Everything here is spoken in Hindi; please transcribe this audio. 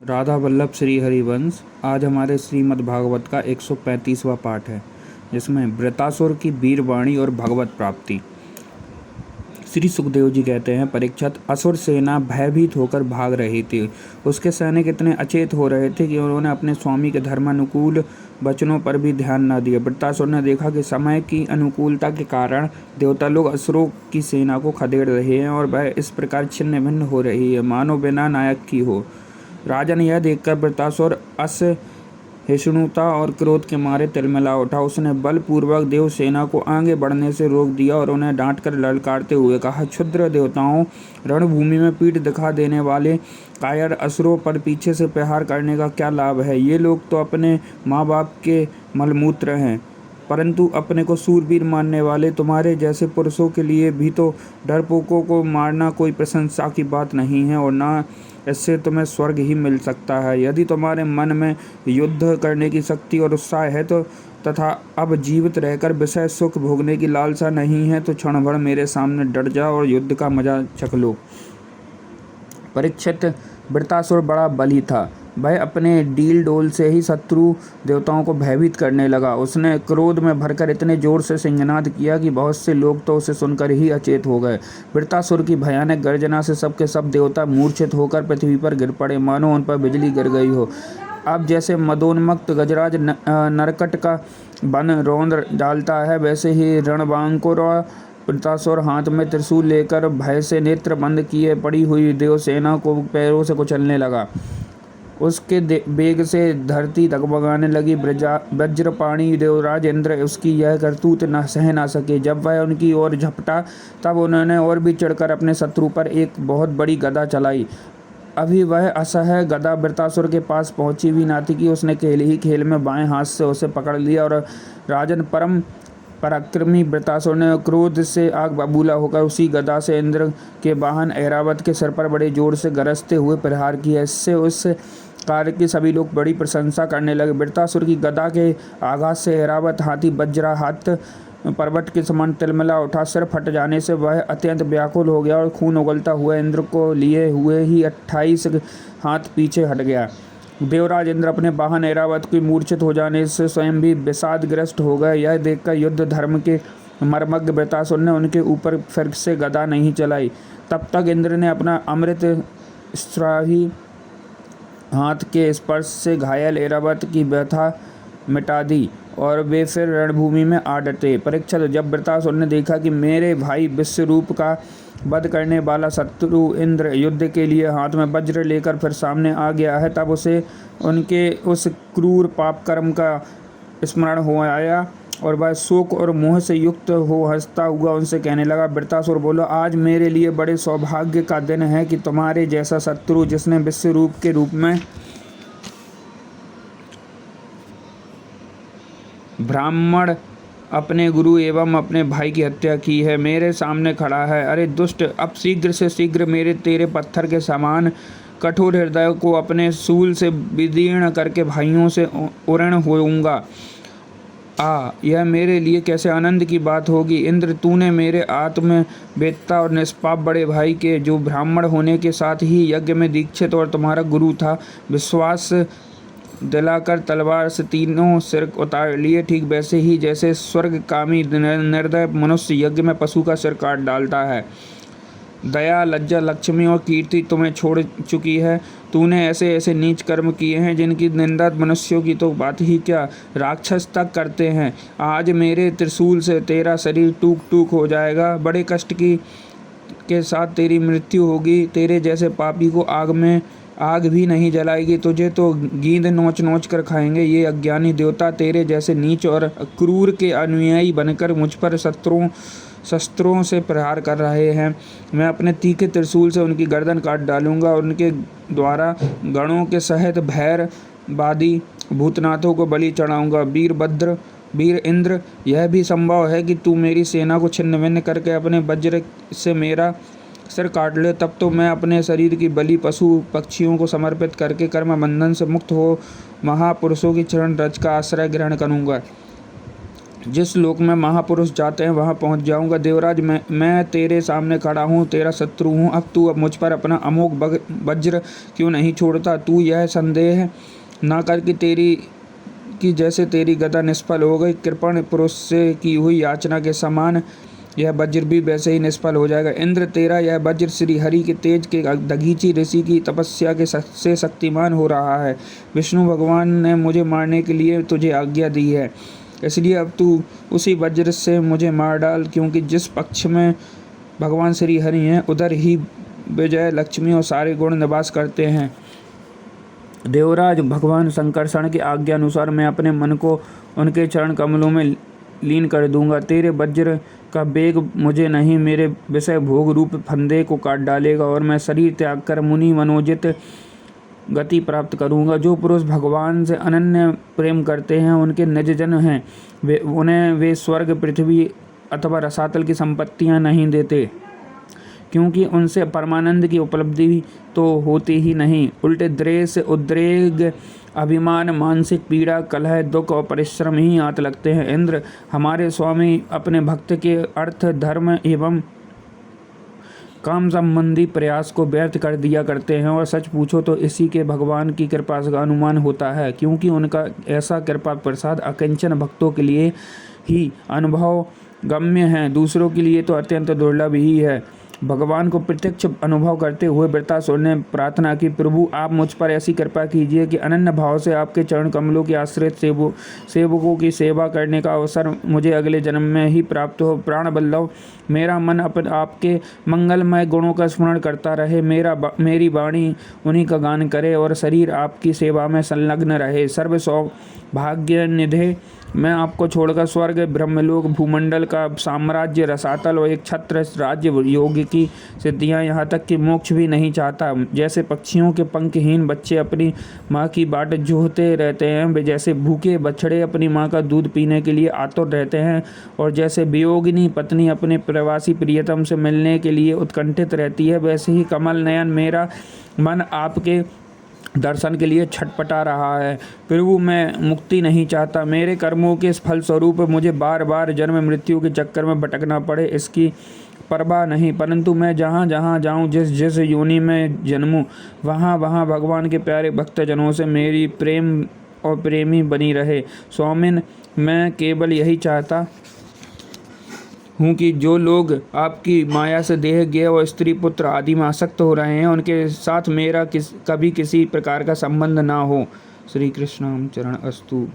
राधा वल्लभ श्री हरिवंश। आज हमारे श्रीमद् भागवत का 135वां पाठ है, जिसमें वृतासुर की वीरवाणी और भगवत प्राप्ति। श्री सुखदेव जी कहते हैं, परीक्षित, असुर सेना भयभीत होकर भाग रही थी। उसके सैनिक इतने अचेत हो रहे थे कि उन्होंने अपने स्वामी के धर्मानुकूल वचनों पर भी ध्यान न दिया। वृतासुर ने देखा कि समय की अनुकूलता के कारण देवता लोग असुरों की सेना को खदेड़ रहे हैं और वह इस प्रकार छिन्न भिन्न हो रही है, मानो बिना नायक की हो। राजन यह देखकर वृतासुर असहिष्णुता और क्रोध के मारे तिलमिला उठा। उसने बलपूर्वक देव सेना को आगे बढ़ने से रोक दिया और उन्हें डांटकर ललकारते हुए कहा, क्षुद्र देवताओं, रणभूमि में पीठ दिखा देने वाले कायर असुरों पर पीछे से प्रहार करने का क्या लाभ है। ये लोग तो अपने माँ बाप के मलमूत्र हैं, परंतु अपने को सूरवीर मानने वाले तुम्हारे जैसे पुरुषों के लिए भी तो डरपोकों को मारना कोई प्रशंसा की बात नहीं है, और न इससे तुम्हें स्वर्ग ही मिल सकता है। यदि तुम्हारे मन में युद्ध करने की शक्ति और उत्साह है तो तथा अब जीवित रहकर विषय सुख भोगने की लालसा नहीं है, तो क्षण भर मेरे सामने डट जाओ और युद्ध का मजा चख लो। परीक्षित, वृतासुर बड़ा बली था। वह अपने डील डोल से ही शत्रु देवताओं को भयभीत करने लगा। उसने क्रोध में भरकर इतने जोर से सिंहनाद किया कि बहुत से लोग तो उसे सुनकर ही अचेत हो गए। वृतासुर की भयानक गर्जना से सबके सब देवता मूर्छित होकर पृथ्वी पर गिर पड़े, मानो उन पर बिजली गिर गई हो। अब जैसे मदोन्मत्त गजराज नरकट का वन रौंद डालता है, वैसे ही रणबांकुर वृतासुर हाथ में त्रिशूल लेकर भय से नेत्र बंद किए पड़ी हुई देवसेना को पैरों से कुचलने लगा। उसके वेग से धरती डगमगाने लगी। वज्रपाणी देवराज इंद्र उसकी यह करतूत न सह ना सके। जब वह उनकी ओर झपटा, तब उन्होंने और भी चढ़कर अपने शत्रु पर एक बहुत बड़ी गदा चलाई। अभी वह असह्य गदा वृतासुर के पास पहुंची भी ना थी कि उसने खेल ही खेल में बाएं हाथ से उसे पकड़ लिया, और राजन परम पराक्रमी वृतासुर ने क्रोध से आग बबूला होकर उसी गदा से इंद्र के वाहन ऐरावत के सिर पर बड़े जोर से गरजते हुए प्रहार किया। इससे उस कार्य की सभी लोग बड़ी प्रशंसा करने लगे। वृतासुर की गदा के आघात से ऐरावत हाथी वज्राहत पर्वत के समान तिलमिला उठा। सिर फट जाने से वह अत्यंत व्याकुल हो गया और खून उगलता हुआ इंद्र को लिए हुए ही 28 हाथ पीछे हट गया। देवराज इंद्र अपने वाहन ऐरावत की मूर्छित हो जाने से स्वयं भी विषादग्रस्त हो गए। यह देखकर युद्ध धर्म के मर्मज्ञ वृतासुर ने उनके ऊपर फिर से गदा नहीं चलाई। तब तक इंद्र ने अपना अमृत स्रावी हाथ के स्पर्श से घायल ऐरावत की व्यथा मिटा दी और वे फिर रणभूमि में आ डटे। परीक्षित, जब वृतासुर ने देखा कि मेरे भाई विश्वरूप का वध करने वाला शत्रु इंद्र युद्ध के लिए हाथ में वज्र लेकर फिर सामने आ गया है, तब उसे उनके उस क्रूर पाप कर्म का स्मरण हो आया और वह शोक और मोह से युक्त हो हंसता हुआ उनसे कहने लगा, वृतासुर बोलो, आज मेरे लिए बड़े सौभाग्य का दिन है कि तुम्हारे जैसा शत्रु, जिसने विश्वरूप के रूप में ब्राह्मण अपने गुरु एवं अपने भाई की हत्या की है, मेरे सामने खड़ा है। अरे दुष्ट, अब शीघ्र से शीघ्र मेरे तेरे पत्थर के समान कठोर हृदय को अपने शूल से विदीर्ण करके भाइयों से उऋण होऊंगा। यह मेरे लिए कैसे आनंद की बात होगी। इंद्र, तूने मेरे आत्मवेत्ता और निष्पाप बड़े भाई के, जो ब्राह्मण होने के साथ ही यज्ञ में दीक्षित और तुम्हारा गुरु था, विश्वास दिलाकर तलवार से तीनों सिर उतार लिए, ठीक वैसे ही जैसे स्वर्गकामी निर्दय मनुष्य यज्ञ में पशु का सिर काट डालता है। दया, लज्जा, लक्ष्मी और कीर्ति तुम्हें छोड़ चुकी है। तूने ऐसे ऐसे नीच कर्म किए हैं जिनकी निंदा मनुष्यों की तो बात ही क्या, राक्षस तक करते हैं। आज मेरे त्रिशूल से तेरा शरीर टूक टूक हो जाएगा, बड़े कष्ट के साथ तेरी मृत्यु होगी। तेरे जैसे पापी को आग भी नहीं जलाएगी, तुझे तो गींद नोच नोच कर खाएंगे। ये अज्ञानी देवता तेरे जैसे नीच और क्रूर के अनुयायी बनकर मुझ पर शस्त्रों से प्रहार कर रहे हैं। मैं अपने तीखे त्रिशूल से उनकी गर्दन काट डालूंगा और उनके द्वारा गणों के सहित भैरवादी भूतनाथों को बलि चढ़ाऊंगा। वीर इंद्र, यह भी संभव है कि तू मेरी सेना को छिन्न भिन्न करके अपने वज्र से मेरा सिर काट ले, तब तो मैं अपने शरीर की बलि पशु पक्षियों को समर्पित करके कर्म बंधन से मुक्त हो महापुरुषों की चरण रज का आश्रय ग्रहण करूंगा। जिस लोक में महापुरुष जाते हैं वहाँ पहुँच जाऊँगा। देवराज, मैं तेरे सामने खड़ा हूँ, तेरा शत्रु हूँ। अब तू मुझ पर अपना अमोघ वज्र क्यों नहीं छोड़ता? तू यह संदेह ना कर कि जैसे तेरी गदा निष्फल हो गई, कृपण पुरुष से की हुई याचना के समान यह वज्र भी वैसे ही निष्फल हो जाएगा। इंद्र, तेरा यह वज्र श्री हरि के तेज के दधीचि ऋषि की तपस्या के से शक्तिमान हो रहा है। विष्णु भगवान ने मुझे मारने के लिए तुझे आज्ञा दी है, इसलिए अब तू उसी वज्र से मुझे मार डाल, क्योंकि जिस पक्ष में भगवान श्री हरि हैं उधर ही विजय, लक्ष्मी और सारे गुण निवास करते हैं। देवराज, भगवान संकर्षण की आज्ञा अनुसार मैं अपने मन को उनके चरण कमलों में लीन कर दूंगा। तेरे वज्र का वेग मुझे नहीं, मेरे विषय भोग रूप फंदे को काट डालेगा और मैं शरीर त्याग कर मुनि मनोजित गति प्राप्त करूंगा। जो पुरुष भगवान से अनन्य प्रेम करते हैं, उनके निज जन हैं, उन्हें वे स्वर्ग, पृथ्वी अथवा रसातल की संपत्तियां नहीं देते, क्योंकि उनसे परमानंद की उपलब्धि तो होती ही नहीं, उल्टे द्वेष, उद्रेक, अभिमान, मानसिक पीड़ा, कलह, दुख और परिश्रम ही आत लगते हैं। इंद्र, हमारे स्वामी अपने भक्त के अर्थ, धर्म एवं काम संबंधी प्रयास को व्यर्थ कर दिया करते हैं, और सच पूछो तो इसी के भगवान की कृपा का अनुमान होता है, क्योंकि उनका ऐसा कृपा प्रसाद अकिंचन भक्तों के लिए ही अनुभव गम्य है, दूसरों के लिए तो अत्यंत दुर्लभ ही है। भगवान को प्रत्यक्ष अनुभव करते हुए वृत्तासुर ने प्रार्थना की, प्रभु आप मुझ पर ऐसी कृपा कीजिए कि अनन्य भाव से आपके चरण कमलों के आश्रित सेवकों की सेवा करने का अवसर मुझे अगले जन्म में ही प्राप्त हो। प्राण बल्लभ, मेरा मन आपके मंगलमय गुणों का स्मरण करता रहे, मेरी वाणी उन्हीं का गान करे और शरीर आपकी सेवा में संलग्न रहे। सर्व सौभाग्य निधे, मैं आपको छोड़कर स्वर्ग, ब्रह्मलोक, भूमंडल का साम्राज्य, रसातल और एक छत्र राज्य, योग की सिद्धियां, यहाँ तक कि मोक्ष भी नहीं चाहता। जैसे पक्षियों के पंखहीन बच्चे अपनी माँ की बाट जोहते रहते हैं, वे जैसे भूखे बछड़े अपनी माँ का दूध पीने के लिए आतुर रहते हैं, और जैसे वियोगिनी पत्नी अपने प्रवासी प्रियतम से मिलने के लिए उत्कंठित रहती है, वैसे ही कमल नयन मेरा मन आपके दर्शन के लिए छटपटा रहा है। प्रभु, मैं मुक्ति नहीं चाहता, मेरे कर्मों के फलस्वरूप मुझे बार बार जन्म मृत्यु के चक्कर में भटकना पड़े, इसकी परवाह नहीं, परंतु मैं जहाँ जहाँ जाऊँ, जिस जिस योनि में जन्मूँ, वहाँ वहाँ भगवान के प्यारे भक्तजनों से मेरी प्रेम और प्रेमी बनी रहे। स्वामिन, मैं केवल यही चाहता हूँ कि जो लोग आपकी माया से देह ज्ञ और स्त्री पुत्र आदि में आसक्त हो रहे हैं, उनके साथ मेरा कभी किसी प्रकार का संबंध ना हो। श्री कृष्ण चरण अस्तु।